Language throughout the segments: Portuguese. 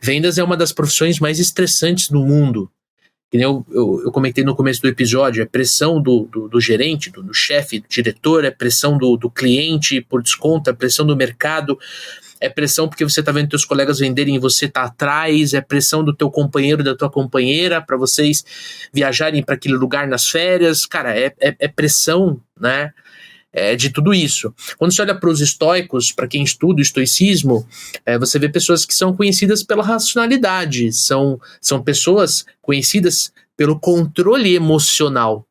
Vendas é uma das profissões mais estressantes do mundo. Que nem eu comentei no começo do episódio, é pressão do gerente, do chefe, do diretor, é pressão do cliente por desconto, é pressão do mercado, é pressão porque você está vendo teus colegas venderem e você está atrás, é pressão do teu companheiro, da tua companheira, para vocês viajarem para aquele lugar nas férias. Cara, é pressão, né? De tudo isso. Quando você olha para os estoicos, para quem estuda o estoicismo, você vê pessoas que são conhecidas pela racionalidade, são pessoas conhecidas pelo controle emocional,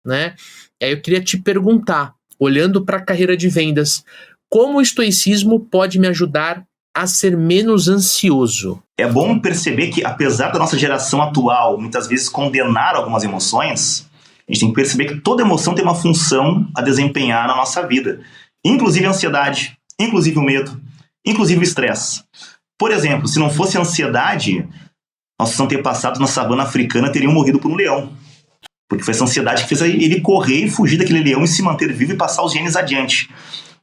né? E aí eu queria te perguntar, olhando para a carreira de vendas, como o estoicismo pode me ajudar a ser menos ansioso? É bom perceber que, apesar da nossa geração atual muitas vezes condenar algumas emoções, a gente tem que perceber que toda emoção tem uma função a desempenhar na nossa vida. Inclusive a ansiedade, inclusive o medo, inclusive o estresse. Por exemplo, se não fosse a ansiedade, nossos antepassados na savana africana teriam morrido por um leão. Porque foi essa ansiedade que fez ele correr e fugir daquele leão e se manter vivo e passar os genes adiante.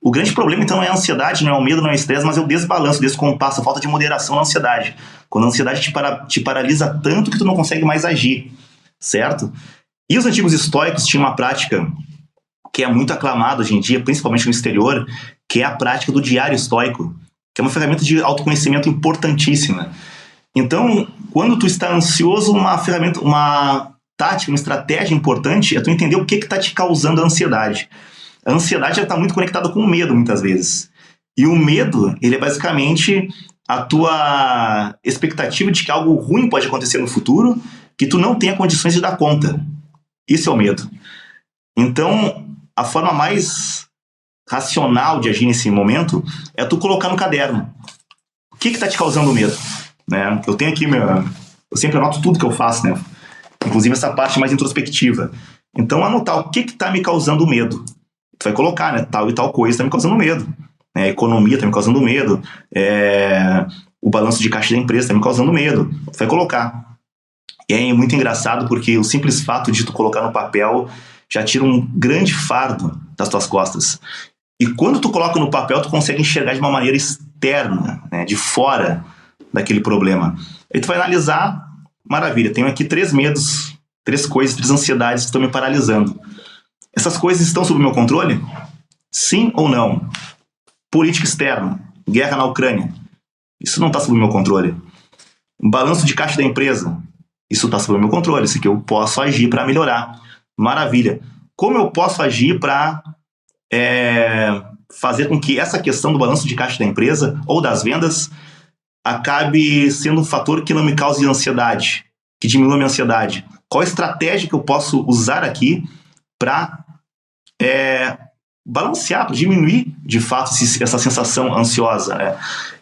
O grande problema, então, não é a ansiedade, não é o medo, não é o estresse, mas é o desbalanço, o descompasso, a falta de moderação na ansiedade. Quando a ansiedade te paralisa tanto que tu não consegue mais agir, certo? E os antigos estoicos tinham uma prática que é muito aclamada hoje em dia, principalmente no exterior, que é a prática do diário estoico, que é uma ferramenta de autoconhecimento importantíssima. Então, quando tu está ansioso, uma ferramenta, uma tática, uma estratégia importante é tu entender o que está te causando a ansiedade. A ansiedade está muito conectada com o medo, muitas vezes. E o medo, ele é basicamente a tua expectativa de que algo ruim pode acontecer no futuro, que tu não tenha condições de dar conta. Isso é o medo. Então, a forma mais racional de agir nesse momento é tu colocar no caderno. O que está te causando medo? Né? Eu tenho aqui, eu sempre anoto tudo que eu faço, né? Inclusive essa parte mais introspectiva. Então, anotar o que está me causando medo. Tu vai colocar, né? Tal e tal coisa está me causando medo. A economia está me causando medo. O balanço de caixa da empresa está me causando medo. Tu vai colocar. E é muito engraçado porque o simples fato de tu colocar no papel já tira um grande fardo das tuas costas. E quando tu coloca no papel, tu consegue enxergar de uma maneira externa, né, de fora daquele problema. Aí tu vai analisar, maravilha, tenho aqui 3 medos, 3 coisas, 3 ansiedades que estão me paralisando. Essas coisas estão sob meu controle? Sim ou não? Política externa, guerra na Ucrânia. Isso não está sob meu controle. Balanço de caixa da empresa. Isso está sob o meu controle, isso aqui eu posso agir para melhorar. Maravilha. Como eu posso agir para fazer com que essa questão do balanço de caixa da empresa ou das vendas acabe sendo um fator que não me cause ansiedade, que diminua a minha ansiedade? Qual a estratégia que eu posso usar aqui para balancear, para diminuir de fato essa sensação ansiosa, né?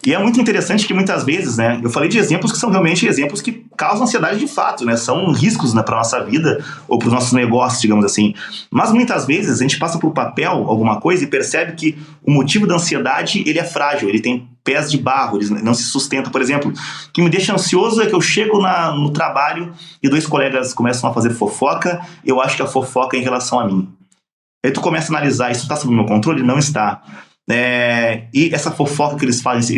E é muito interessante que muitas vezes, né, eu falei de exemplos que são realmente exemplos que causam ansiedade de fato, né, são riscos, né, para a nossa vida ou para os nossos negócios, digamos assim. Mas muitas vezes a gente passa por papel alguma coisa e percebe que o motivo da ansiedade ele é frágil, ele tem pés de barro, ele não se sustenta. Por exemplo, o que me deixa ansioso é que eu chego no trabalho e 2 colegas começam a fazer fofoca, eu acho que a fofoca é em relação a mim. Aí tu começa a analisar, isso está sob o meu controle? Não está. E essa fofoca que eles fazem,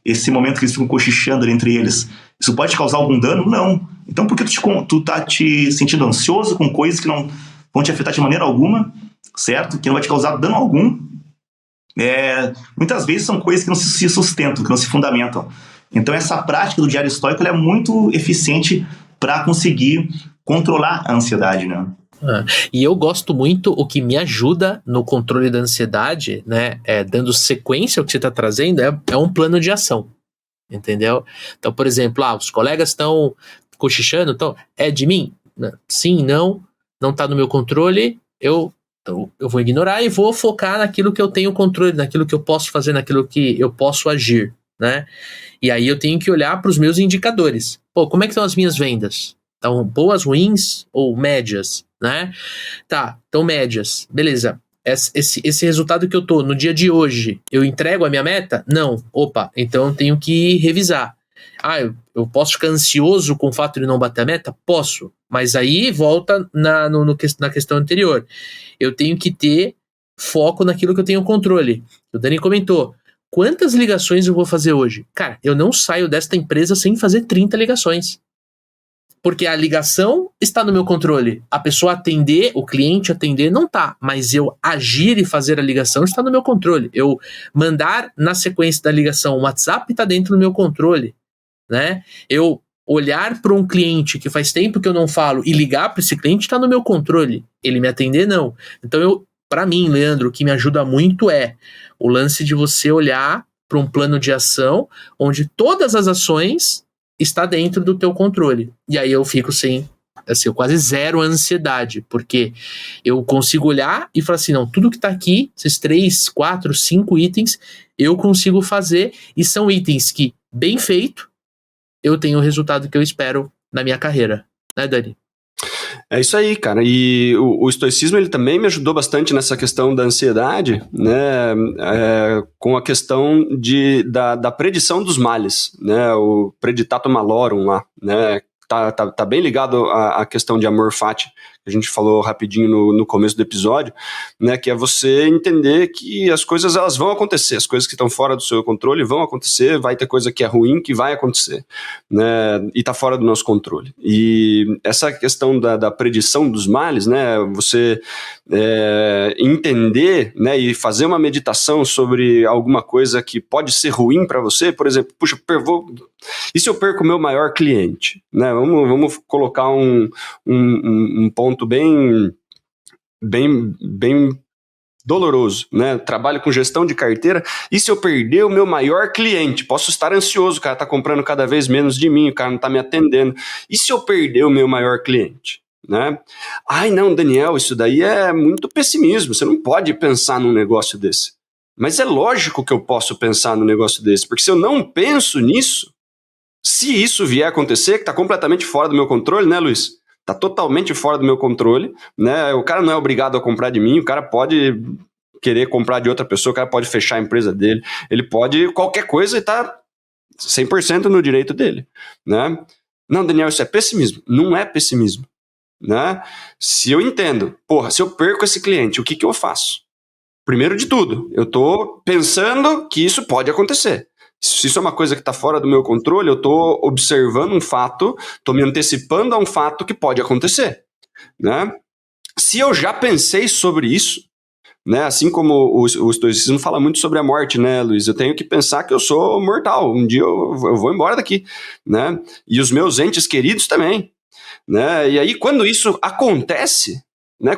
esse momento que eles ficam cochichando entre eles, isso pode causar algum dano? Não. Então por que tu tá te sentindo ansioso com coisas que não vão te afetar de maneira alguma, certo? Que não vai te causar dano algum? Muitas vezes são coisas que não se sustentam, que não se fundamentam. Então essa prática do diário estoico é muito eficiente para conseguir controlar a ansiedade, né? E eu gosto muito, o que me ajuda no controle da ansiedade, né, dando sequência ao que você está trazendo, é um plano de ação, entendeu? Então, por exemplo, os colegas estão cochichando, então, é de mim? Sim, não está no meu controle, eu vou ignorar e vou focar naquilo que eu tenho controle, naquilo que eu posso fazer, naquilo que eu posso agir, né? E aí eu tenho que olhar para os meus indicadores. Como é que estão as minhas vendas? Estão boas, ruins ou médias, né? Tá, então médias. Beleza. Esse resultado que eu tô no dia de hoje, eu entrego a minha meta? Não. Opa, então eu tenho que revisar. Eu posso ficar ansioso com o fato de não bater a meta? Posso. Mas aí volta na questão anterior. Eu tenho que ter foco naquilo que eu tenho controle. O Dani comentou. quantas ligações eu vou fazer hoje? Cara, eu não saio desta empresa sem fazer 30 ligações. Porque a ligação está no meu controle. A pessoa atender, o cliente atender, não tá. Mas eu agir e fazer a ligação está no meu controle. Eu mandar na sequência da ligação o WhatsApp está dentro do meu controle, né? Eu olhar para um cliente que faz tempo que eu não falo e ligar para esse cliente está no meu controle. Ele me atender, não. Então, para mim, Leandro, o que me ajuda muito é o lance de você olhar para um plano de ação onde todas as ações está dentro do teu controle. E aí eu fico sem, assim, quase zero ansiedade, porque eu consigo olhar e falar assim, não, tudo que tá aqui, esses 3, 4, 5 itens, eu consigo fazer, e são itens que, bem feito, eu tenho o resultado que eu espero na minha carreira. Né, Dani? É isso aí, cara. E o estoicismo, ele também me ajudou bastante nessa questão da ansiedade, né? Com a questão da predição dos males, né? O preditatum malorum lá, né? Tá bem ligado à questão de amor fati, que a gente falou rapidinho no começo do episódio, né, que é você entender que as coisas elas vão acontecer, as coisas que estão fora do seu controle vão acontecer, vai ter coisa que é ruim que vai acontecer, né, e tá fora do nosso controle. E essa questão da predição dos males, né, você entender, né, e fazer uma meditação sobre alguma coisa que pode ser ruim para você, por exemplo, puxa, e se eu perco o meu maior cliente, né? Vamos colocar um ponto bem doloroso, né? Trabalho com gestão de carteira. E se eu perder o meu maior cliente? Posso estar ansioso, o cara está comprando cada vez menos de mim, o cara não está me atendendo. E se eu perder o meu maior cliente? Né? Ai, não, Daniel, isso daí é muito pessimismo. Você não pode pensar num negócio desse. Mas é lógico que eu posso pensar num negócio desse, porque se eu não penso nisso, se isso vier a acontecer, que está completamente fora do meu controle, né, Luiz? Está totalmente fora do meu controle, né? O cara não é obrigado a comprar de mim, o cara pode querer comprar de outra pessoa, o cara pode fechar a empresa dele, ele pode qualquer coisa e está 100% no direito dele, né? Não, Daniel, isso é pessimismo. Não é pessimismo, né? Se eu entendo, se eu perco esse cliente, o que eu faço? Primeiro de tudo, eu estou pensando que isso pode acontecer. Se isso é uma coisa que está fora do meu controle, eu estou observando um fato, estou me antecipando a um fato que pode acontecer, né? Se eu já pensei sobre isso, né, assim como o estoicismo fala muito sobre a morte, né, Luiz? Eu tenho que pensar que eu sou mortal, um dia eu vou embora daqui, né? E os meus entes queridos também, né? E aí quando isso acontece, né,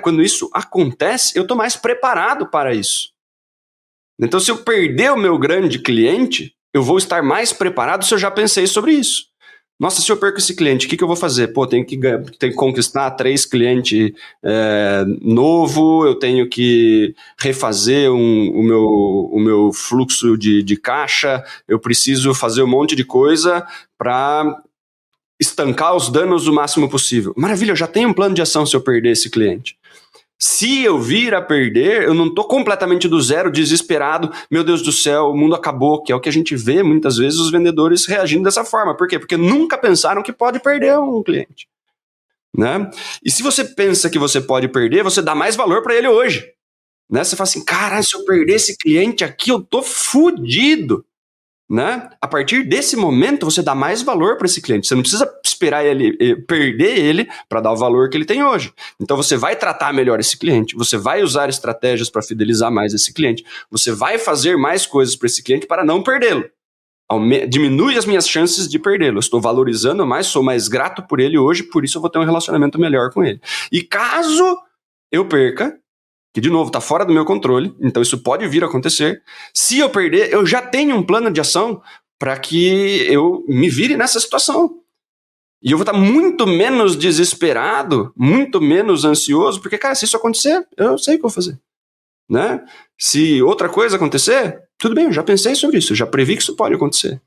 eu estou mais preparado para isso. Então se eu perder o meu grande cliente, eu vou estar mais preparado se eu já pensei sobre isso. Nossa, se eu perco esse cliente, o que eu vou fazer? Tenho que conquistar 3 clientes novo, eu tenho que refazer o meu fluxo de caixa, eu preciso fazer um monte de coisa para estancar os danos o máximo possível. Maravilha, eu já tenho um plano de ação se eu perder esse cliente. Se eu vir a perder, eu não estou completamente do zero, desesperado, meu Deus do céu, o mundo acabou, que é o que a gente vê muitas vezes os vendedores reagindo dessa forma. Por quê? Porque nunca pensaram que pode perder um cliente, né? E se você pensa que você pode perder, você dá mais valor para ele hoje, né? Você fala assim, cara, se eu perder esse cliente aqui, eu tô fudido, né? A partir desse momento, você dá mais valor para esse cliente. Você não precisa esperar perder ele para dar o valor que ele tem hoje. Então você vai tratar melhor esse cliente, você vai usar estratégias para fidelizar mais esse cliente, você vai fazer mais coisas para esse cliente para não perdê-lo. Diminui as minhas chances de perdê-lo. Eu estou valorizando mais, sou mais grato por ele hoje, por isso eu vou ter um relacionamento melhor com ele. E caso eu perca, que de novo está fora do meu controle, então isso pode vir a acontecer. Se eu perder, eu já tenho um plano de ação para que eu me vire nessa situação. E eu vou estar muito menos desesperado, muito menos ansioso, porque, cara, se isso acontecer, eu sei o que eu vou fazer, né? Se outra coisa acontecer, tudo bem, eu já pensei sobre isso, eu já previ que isso pode acontecer.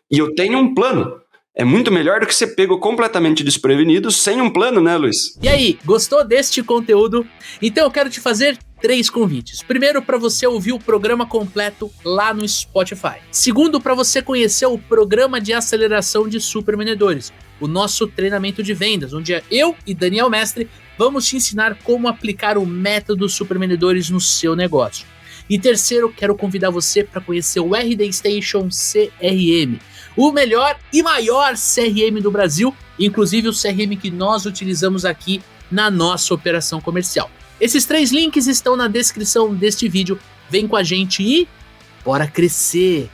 E eu tenho um plano. É muito melhor do que ser pego completamente desprevenido sem um plano, né, Luiz? E aí, gostou deste conteúdo? Então eu quero te fazer 3 convites. Primeiro, para você ouvir o programa completo lá no Spotify. Segundo, para você conhecer o programa de aceleração de supervendedores, o nosso treinamento de vendas, onde eu e Daniel Mestre vamos te ensinar como aplicar o método supervendedores no seu negócio. E terceiro, quero convidar você para conhecer o RD Station CRM, o melhor e maior CRM do Brasil, inclusive o CRM que nós utilizamos aqui na nossa operação comercial. Esses 3 links estão na descrição deste vídeo. Vem com a gente e bora crescer!